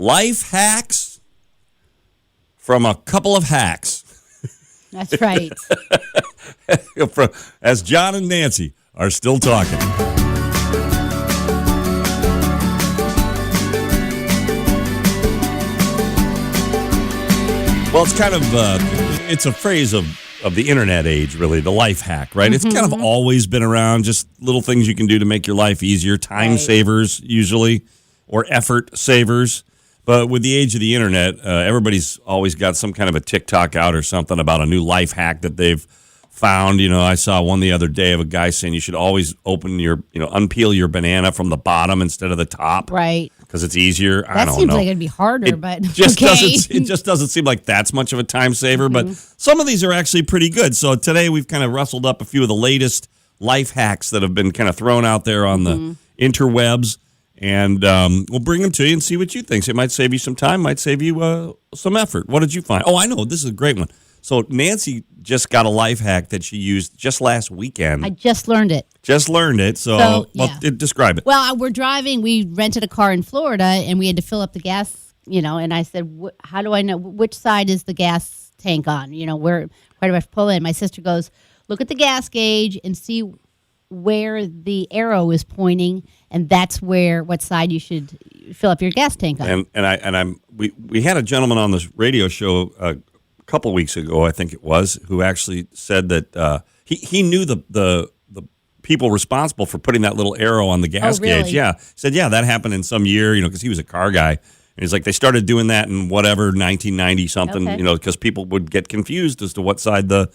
life hacks from a couple of hacks. That's right. As John and Nancy are still talking. Well, it's kind of, it's a phrase of the internet age, really, the life hack, right? It's kind of always been around, just little things you can do to make your life easier, time savers usually, or effort savers. But with the age of the internet, everybody's always got some kind of a TikTok out or something about a new life hack that they've found. I saw one the other day of a guy saying you should always unpeel your banana from the bottom instead of the top. Right. Because it's easier. I don't know. That seems like it'd be harder, but it just doesn't seem like that's much of a time saver. But some of these are actually pretty good. So today we've kind of rustled up a few of the latest life hacks that have been kind of thrown out there on the interwebs. And we'll bring them to you and see what you think. So it might save you some time, might save you some effort. What did you find? Oh, I know. This is a great one. So Nancy just got a life hack that she used just last weekend. I just learned it. So describe it. Well, we're driving. We rented a car in Florida, and we had to fill up the gas, and I said, how do I know which side is the gas tank on? Where do I have to pull in? My sister goes, look at the gas gauge and see where the arrow is pointing, and that's what side you should fill up your gas tank on. We had a gentleman on this radio show a couple weeks ago, I think it was, who actually said that he knew the people responsible for putting that little arrow on the gas gauge. Yeah, said that happened in some year, because he was a car guy. And he's like, they started doing that in 1990 something, because people would get confused as to what side the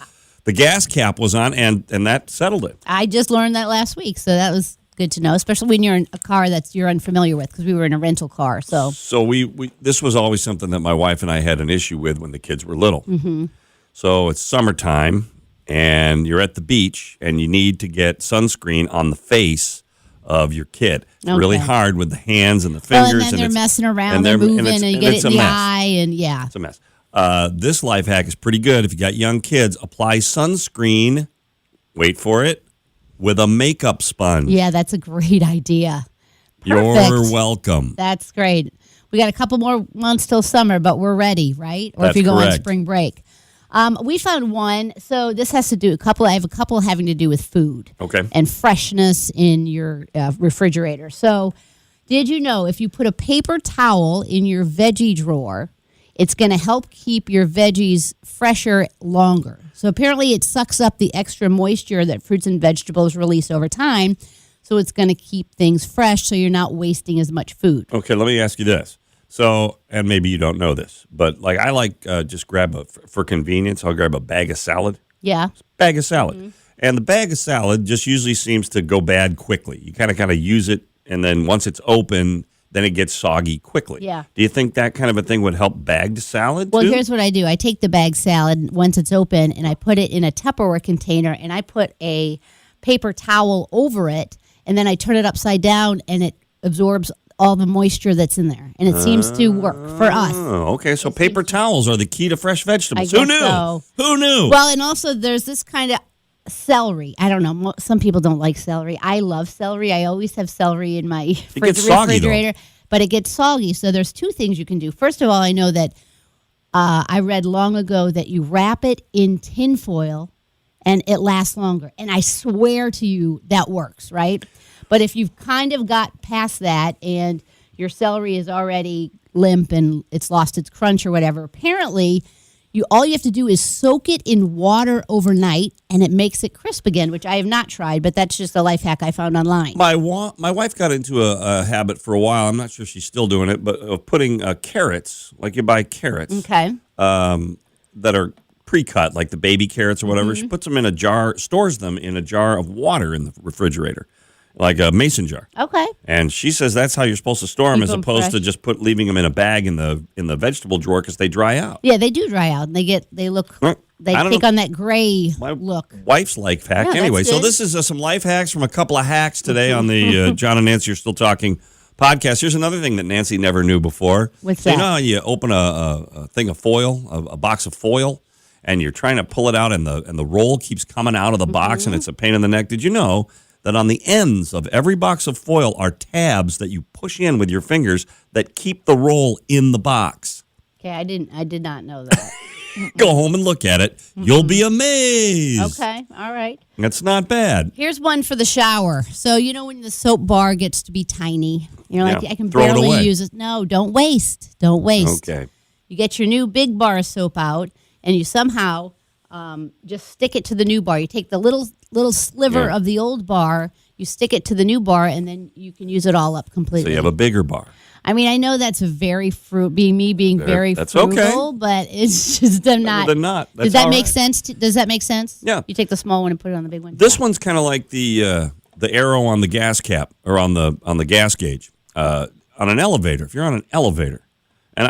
gas cap was on, and that settled it. I just learned that last week, so that was good to know, especially when you're in a car you're unfamiliar with, because we were in a rental car. So we this was always something that my wife and I had an issue with when the kids were little. Mm-hmm. So it's summertime, and you're at the beach, and you need to get sunscreen on the face of your kid. It's really hard with the hands and the fingers. Well, and then they're messing around, they're moving, and you get it in the eye, and it's a mess. This life hack is pretty good. If you got young kids, apply sunscreen, wait for it, with a makeup sponge. Yeah, that's a great idea. Perfect. You're welcome. That's great. We got a couple more months till summer, but we're ready, right? Or That's if you go correct. on spring break. We found one. So this has to do I have a couple having to do with food. Okay. And freshness in your refrigerator. So did you know if you put a paper towel in your veggie drawer, it's going to help keep your veggies fresher longer. So apparently it sucks up the extra moisture that fruits and vegetables release over time. So it's going to keep things fresh so you're not wasting as much food. Okay, let me ask you this. So, and maybe you don't know this, but I like just for convenience, I'll grab a bag of salad. Yeah. Bag of salad. Mm-hmm. And the bag of salad just usually seems to go bad quickly. You kind of use it, and then once it's open, then it gets soggy quickly. Yeah. Do you think that kind of a thing would help bagged salad Well, too? here's what I do. I take the bagged salad once it's open, and I put it in a Tupperware container, and I put a paper towel over it, and then I turn it upside down, and it absorbs all the moisture that's in there. And it seems to work for us. Oh, okay. So paper towels are the key to fresh vegetables. I Who guess knew? so. Who knew? Well, and also there's this kind of celery. I don't know. Some people don't like celery. I love celery. I always have celery in my refrigerator. But it gets soggy. So there's two things you can do. First of all, I know that I read long ago that you wrap it in tin foil and it lasts longer. And I swear to you that works, right? But if you've kind of got past that and your celery is already limp and it's lost its crunch or whatever, apparently all you have to do is soak it in water overnight, and it makes it crisp again, which I have not tried, but that's just a life hack I found online. My wife got into a habit for a while. I'm not sure she's still doing it, but of putting carrots, like you buy carrots, okay, that are pre-cut, like the baby carrots or whatever. Mm-hmm. She puts them in a jar, stores them in a jar of water in the refrigerator, like a mason jar. Okay. And she says that's how you're supposed to store them, as opposed fresh. to just leaving them in a bag in the vegetable drawer, because they dry out. Yeah, they do dry out. They take on that gray look. Wife's life hack. Yeah, anyway, so good. this is some life hacks from a couple of hacks today on the John and Nancy Are Still Talking podcast. Here's another thing that Nancy never knew before. What's so that? You know how you open a thing of foil, a box of foil, and you're trying to pull it out, and the roll keeps coming out of the box, and it's a pain in the neck. Did you know that on the ends of every box of foil are tabs that you push in with your fingers that keep the roll in the box. Okay, I did not know that. Go home and look at it. You'll be amazed. Okay, all right. That's not bad. Here's one for the shower. So, when the soap bar gets to be tiny, like, Yeah. I can Throw it barely away. use it. No, don't waste. Don't waste. Okay. You get your new big bar of soap out, and you somehow just stick it to the new bar. You take the little sliver Yeah. of the old bar, you stick it to the new bar, and then you can use it all up completely. So you have a bigger bar. I mean, I know that's a very being very That's frugal, okay. but it's just I'm not. Better than not. Does That's that all make right. sense? Does that make sense? Yeah. You take the small one and put it on the big one. This one's kind of like the arrow on the gas cap or on the gas gauge on an elevator. If you're on an elevator, and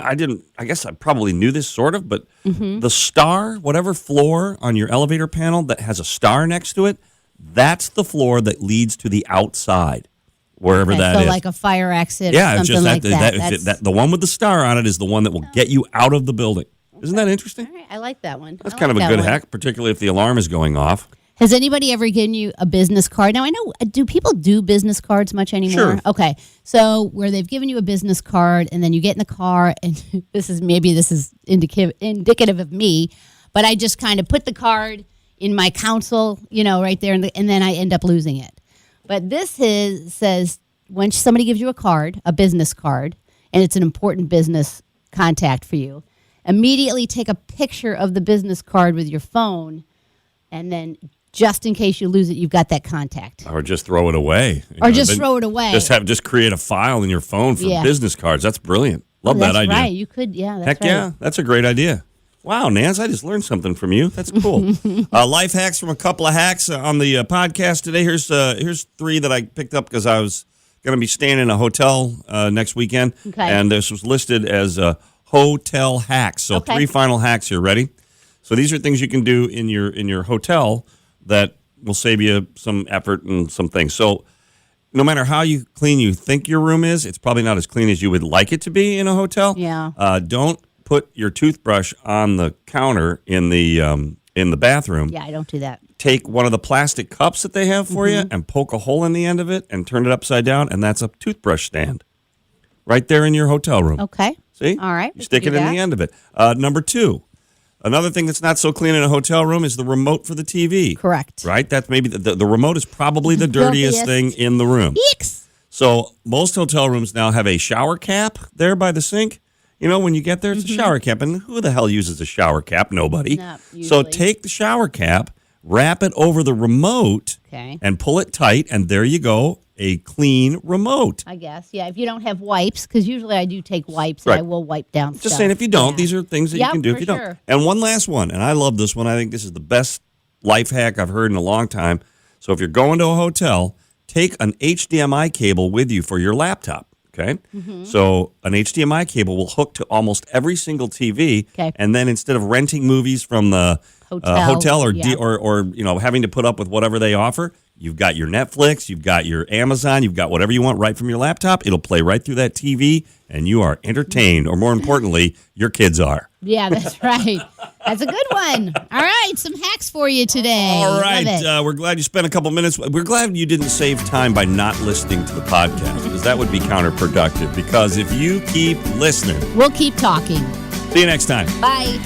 I guess I probably knew this sort of, but the star, whatever floor on your elevator panel that has a star next to it, that's the floor that leads to the outside, wherever Okay, that so is. like a fire exit Yeah, or it's something just like that. the one with the star on it is the one that will get you out of the building. Isn't that interesting? All right, I like that one. That's I kind of like a that good one. hack, particularly if the alarm is going off. Has anybody ever given you a business card? Now, I know, do people do business cards much anymore? Sure. Okay. So where they've given you a business card and then you get in the car and this is indicative of me, but I just kind of put the card in my console, right there, and then I end up losing it. But this says when somebody gives you a business card, and it's an important business contact for you, immediately take a picture of the business card with your phone, and then just in case you lose it, you've got that contact. Or just throw it away. Throw it away. Just create a file in your phone for Yeah. business cards. That's brilliant. Love that idea. That's right. You could, that's Heck right. yeah, that's a great idea. Wow, Nance, I just learned something from you. That's cool. Life hacks from a couple of hacks on the podcast today. Here's three that I picked up because I was going to be staying in a hotel next weekend, Okay. and this was listed as hotel hacks. So Okay. three final hacks here. Ready? So these are things you can do in your hotel that will save you some effort and some things. So no matter how clean you think your room is, it's probably not as clean as you would like it to be in a hotel. Yeah. Don't put your toothbrush on the counter in the bathroom. Yeah, I don't do that. Take one of the plastic cups that they have for Mm-hmm. you and poke a hole in the end of it and turn it upside down, and that's a toothbrush stand right there in your hotel room. Okay. See? All right. You stick it in the end of it. Number two, another thing that's not so clean in a hotel room is the remote for the TV. Correct. Right? That's maybe the remote is probably the dirtiest Filthiest. thing in the room. Yikes. So most hotel rooms now have a shower cap there by the sink. When you get there, it's a shower cap. And who the hell uses a shower cap? Nobody. Not So usually. take the shower cap, wrap it over the remote, Okay. and pull it tight, and there you go, a clean remote. I guess. Yeah, if you don't have wipes, because usually I do take wipes Right. and I will wipe down Just stuff. saying, if you don't, Yeah. these are things that you Yep, can do if for you don't. sure. And one last one, and I love this one. I think this is the best life hack I've heard in a long time. So if you're going to a hotel, take an HDMI cable with you for your laptop. Okay, Mm-hmm. so an HDMI cable will hook to almost every single TV, Okay. and then instead of renting movies from the Hotel, or yeah. or having to put up with whatever they offer, you've got your Netflix, you've got your Amazon, you've got whatever you want right from your laptop. It'll play right through that TV, and you are entertained. Or more importantly, your kids are. Yeah, that's right. That's a good one. All right, some hacks for you today. All right. Love it. We're glad you spent a couple minutes. We're glad you didn't save time by not listening to the podcast, because that would be counterproductive. Because if you keep listening, We'll keep talking. see you next time. Bye.